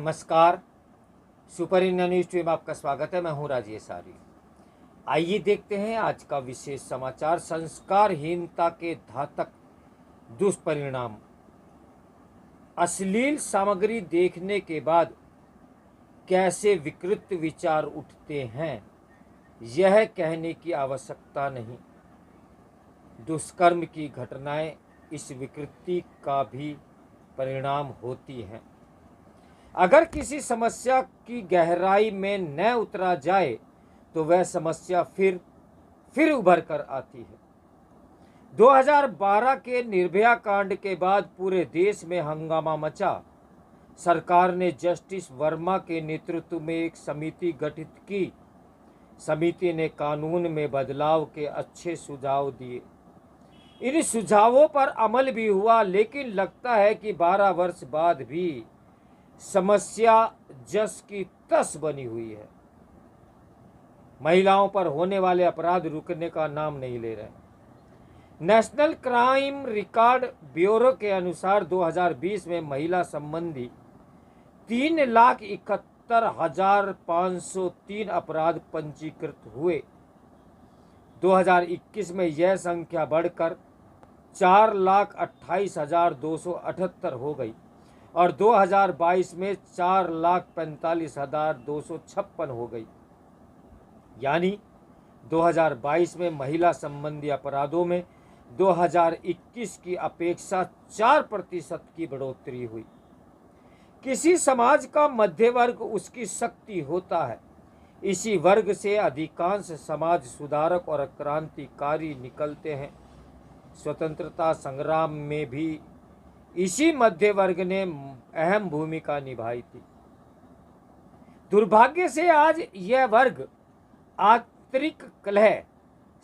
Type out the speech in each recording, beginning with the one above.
नमस्कार। Super India news में आपका स्वागत है। मैं हूं राजेश आर्य। आइए देखते हैं आज का विशेष समाचार। संस्कारहीनता के घातक दुष्परिणाम। अश्लील सामग्री देखने के बाद कैसे विकृत विचार उठते हैं, यह कहने की आवश्यकता नहीं। दुष्कर्म की घटनाएं इस विकृति का भी परिणाम होती हैं। अगर किसी समस्या की गहराई में न उतरा जाए तो वह समस्या फिर उभर कर आती है। 2012 के निर्भया कांड के बाद पूरे देश में हंगामा मचा। सरकार ने जस्टिस वर्मा के नेतृत्व में एक समिति गठित की। समिति ने कानून में बदलाव के अच्छे सुझाव दिए। इन सुझावों पर अमल भी हुआ, लेकिन लगता है कि 12 वर्ष बाद भी समस्या जस की तस बनी हुई है। महिलाओं पर होने वाले अपराध रुकने का नाम नहीं ले रहे। नेशनल क्राइम रिकॉर्ड ब्यूरो के अनुसार 2020 में महिला संबंधी 3,71,503 अपराध पंजीकृत हुए। 2021 में यह संख्या बढ़कर 4,28,278 हो गई और 2022 में 4,45,256 हो गई। यानी 2022 में महिला संबंधी अपराधों में 2021 की अपेक्षा 4% की बढ़ोतरी हुई। किसी समाज का मध्य वर्ग उसकी शक्ति होता है। इसी वर्ग से अधिकांश समाज सुधारक और क्रांतिकारी निकलते हैं। स्वतंत्रता संग्राम में भी इसी मध्य वर्ग ने अहम भूमिका निभाई थी। दुर्भाग्य से आज यह वर्ग आंतरिक कलह,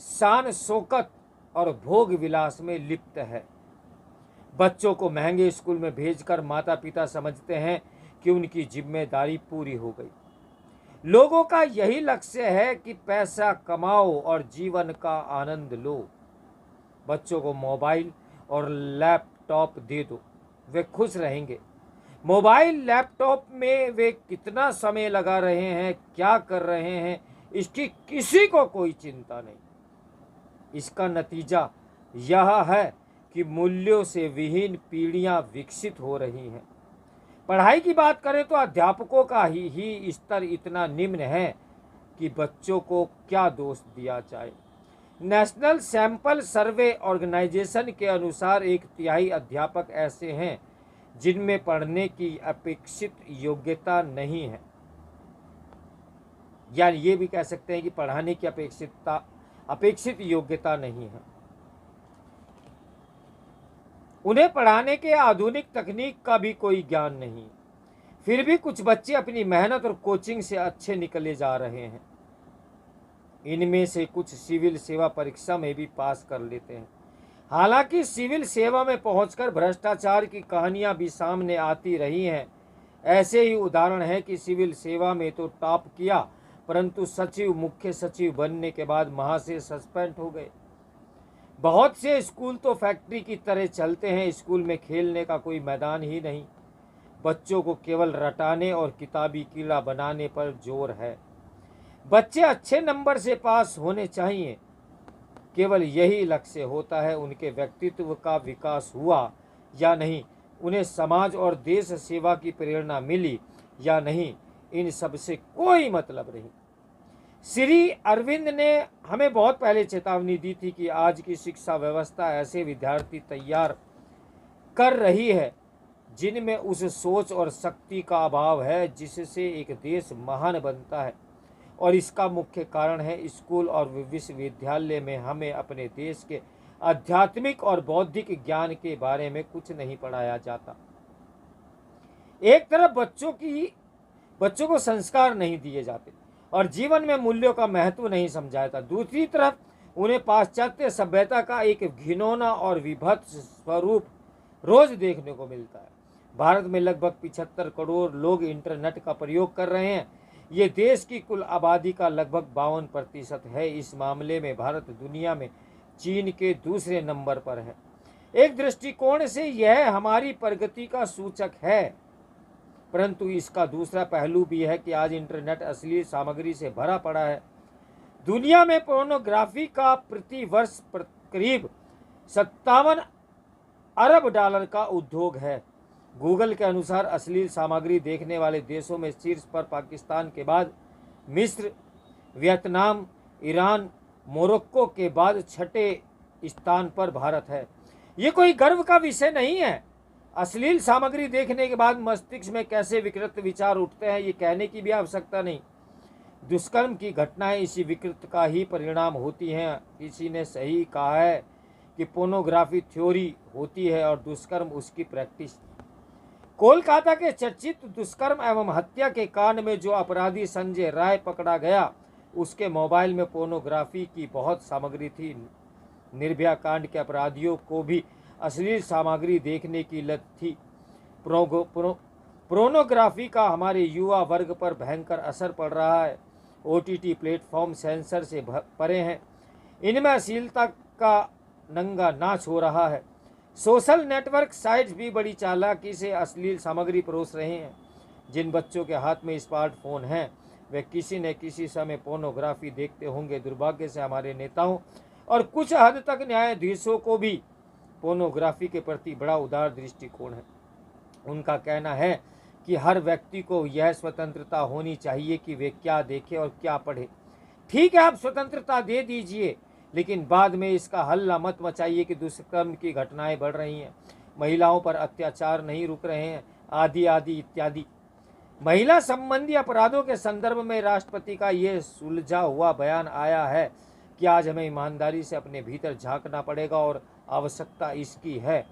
शान शौकत और भोग विलास में लिप्त है। बच्चों को महंगे स्कूल में भेजकर माता पिता समझते हैं कि उनकी जिम्मेदारी पूरी हो गई। लोगों का यही लक्ष्य है कि पैसा कमाओ और जीवन का आनंद लो। बच्चों को मोबाइल और लैपटॉप दे दो, वे खुश रहेंगे। मोबाइल लैपटॉप में वे कितना समय लगा रहे हैं, क्या कर रहे हैं, इसकी किसी को कोई चिंता नहीं। इसका नतीजा यह है कि मूल्यों से विहीन पीढ़ियां विकसित हो रही हैं। पढ़ाई की बात करें तो अध्यापकों का ही स्तर इतना निम्न है कि बच्चों को क्या दोष दिया जाए। नेशनल सैंपल सर्वे ऑर्गेनाइजेशन के अनुसार 1/3 अध्यापक ऐसे हैं जिनमें पढ़ने की अपेक्षित योग्यता नहीं है। यानी ये भी कह सकते हैं कि पढ़ाने की अपेक्षित योग्यता नहीं है। उन्हें पढ़ाने के आधुनिक तकनीक का भी कोई ज्ञान नहीं। फिर भी कुछ बच्चे अपनी मेहनत और कोचिंग से अच्छे निकले जा रहे हैं। इनमें से कुछ सिविल सेवा परीक्षा में भी पास कर लेते हैं। हालांकि सिविल सेवा में पहुंचकर भ्रष्टाचार की कहानियां भी सामने आती रही हैं। ऐसे ही उदाहरण है कि सिविल सेवा में तो टॉप किया, परंतु सचिव, मुख्य सचिव बनने के बाद वहां से सस्पेंड हो गए। बहुत से स्कूल तो फैक्ट्री की तरह चलते हैं। स्कूल में खेलने का कोई मैदान ही नहीं। बच्चों को केवल रटाने और किताबी कीड़ा बनाने पर जोर है। बच्चे अच्छे नंबर से पास होने चाहिए, केवल यही लक्ष्य होता है। उनके व्यक्तित्व का विकास हुआ या नहीं, उन्हें समाज और देश सेवा की प्रेरणा मिली या नहीं, इन सब से कोई मतलब नहीं। श्री अरविंद ने हमें बहुत पहले चेतावनी दी थी कि आज की शिक्षा व्यवस्था ऐसे विद्यार्थी तैयार कर रही है जिनमें उस सोच और शक्ति का अभाव है जिससे एक देश महान बनता है। और इसका मुख्य कारण है स्कूल और विश्वविद्यालय में हमें अपने देश के आध्यात्मिक और बौद्धिक ज्ञान के बारे में कुछ नहीं पढ़ाया जाता। एक तरफ बच्चों को संस्कार नहीं दिए जाते और जीवन में मूल्यों का महत्व नहीं समझाया जाता। दूसरी तरफ उन्हें पाश्चात्य सभ्यता का एक घिनौना और विभत्स स्वरूप रोज देखने को मिलता है। भारत में लगभग 75 करोड़ लोग इंटरनेट का प्रयोग कर रहे हैं। ये देश की कुल आबादी का लगभग 52% है। इस मामले में भारत दुनिया में चीन के दूसरे नंबर पर है। एक दृष्टिकोण से यह हमारी प्रगति का सूचक है। परंतु इसका दूसरा पहलू भी है कि आज इंटरनेट अश्लील सामग्री से भरा पड़ा है। दुनिया में पोर्नोग्राफी का प्रति वर्ष करीब 57 अरब डॉलर का उद्योग है। गूगल के अनुसार अश्लील सामग्री देखने वाले देशों में शीर्ष पर पाकिस्तान के बाद मिस्र, वियतनाम, ईरान, मोरक्को के बाद छठे स्थान पर भारत है। ये कोई गर्व का विषय नहीं है। अश्लील सामग्री देखने के बाद मस्तिष्क में कैसे विकृत विचार उठते हैं ये कहने की भी आवश्यकता नहीं। दुष्कर्म की घटनाएं इसी विकृत का ही परिणाम होती हैं। किसी ने सही कहा है कि पोर्नोग्राफी थ्योरी होती है और दुष्कर्म उसकी प्रैक्टिस। कोलकाता के चर्चित दुष्कर्म एवं हत्या के कांड में जो अपराधी संजय राय पकड़ा गया, उसके मोबाइल में पोर्नोग्राफी की बहुत सामग्री थी। निर्भया कांड के अपराधियों को भी अश्लील सामग्री देखने की लत थी। पोर्नोग्राफी का हमारे युवा वर्ग पर भयंकर असर पड़ रहा है। ओटीटी प्लेटफॉर्म सेंसर से परे हैं। इनमें अश्लीलता का नंगा नाच हो रहा है। सोशल नेटवर्क साइट्स भी बड़ी चालाकी से अश्लील सामग्री परोस रहे हैं। जिन बच्चों के हाथ में स्मार्टफोन हैं वे किसी न किसी समय पोर्नोग्राफी देखते होंगे। दुर्भाग्य से हमारे नेताओं और कुछ हद तक न्यायाधीशों को भी पोर्नोग्राफी के प्रति बड़ा उदार दृष्टिकोण है। उनका कहना है कि हर व्यक्ति को यह स्वतंत्रता होनी चाहिए कि वे क्या देखे और क्या पढ़े। ठीक है, आप स्वतंत्रता दे दीजिए, लेकिन बाद में इसका हल्ला मत मचाइए कि दुष्कर्म की घटनाएं बढ़ रही हैं, महिलाओं पर अत्याचार नहीं रुक रहे हैं, आदि आदि इत्यादि। महिला संबंधी अपराधों के संदर्भ में राष्ट्रपति का यह सुलझा हुआ बयान आया है कि आज हमें ईमानदारी से अपने भीतर झांकना पड़ेगा और आवश्यकता इसकी है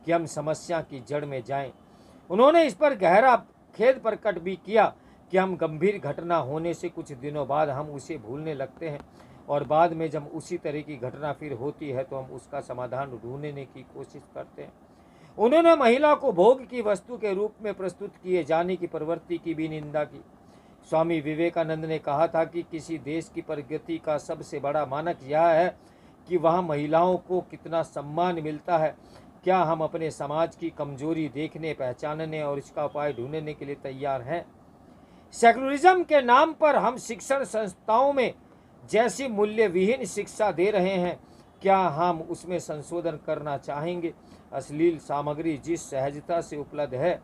कि हम समस्या की जड़ में जाएं। उन्होंने इस पर गहरा खेद प्रकट भी किया कि हम गंभीर घटना होने से कुछ दिनों बाद हम उसे भूलने लगते हैं और बाद में जब उसी तरह की घटना फिर होती है तो हम उसका समाधान ढूंढने की कोशिश करते हैं। उन्होंने महिला को भोग की वस्तु के रूप में प्रस्तुत किए जाने की प्रवृत्ति की भी निंदा की। स्वामी विवेकानंद ने कहा था कि किसी देश की प्रगति का सबसे बड़ा मानक यह है कि वहाँ महिलाओं को कितना सम्मान मिलता है। क्या हम अपने समाज की कमजोरी देखने, पहचानने और इसका उपाय ढूंढने के लिए तैयार हैं? सेकुलरिज्म के नाम पर हम शिक्षण संस्थाओं में जैसी मूल्य विहीन शिक्षा दे रहे हैं, क्या हम उसमें संशोधन करना चाहेंगे? अश्लील सामग्री जिस सहजता से उपलब्ध है,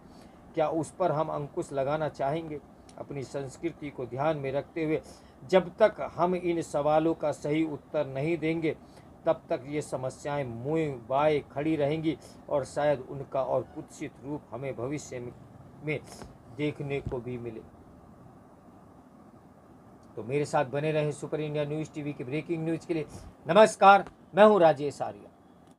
क्या उस पर हम अंकुश लगाना चाहेंगे? अपनी संस्कृति को ध्यान में रखते हुए जब तक हम इन सवालों का सही उत्तर नहीं देंगे, तब तक ये समस्याएं मुँह बाए खड़ी रहेंगी और शायद उनका और कुत्सित रूप हमें भविष्य में देखने को भी मिले। तो मेरे साथ बने रहें सुपर इंडिया न्यूज़ टीवी के ब्रेकिंग न्यूज़ के लिए। नमस्कार, मैं हूं राजेश आर्य।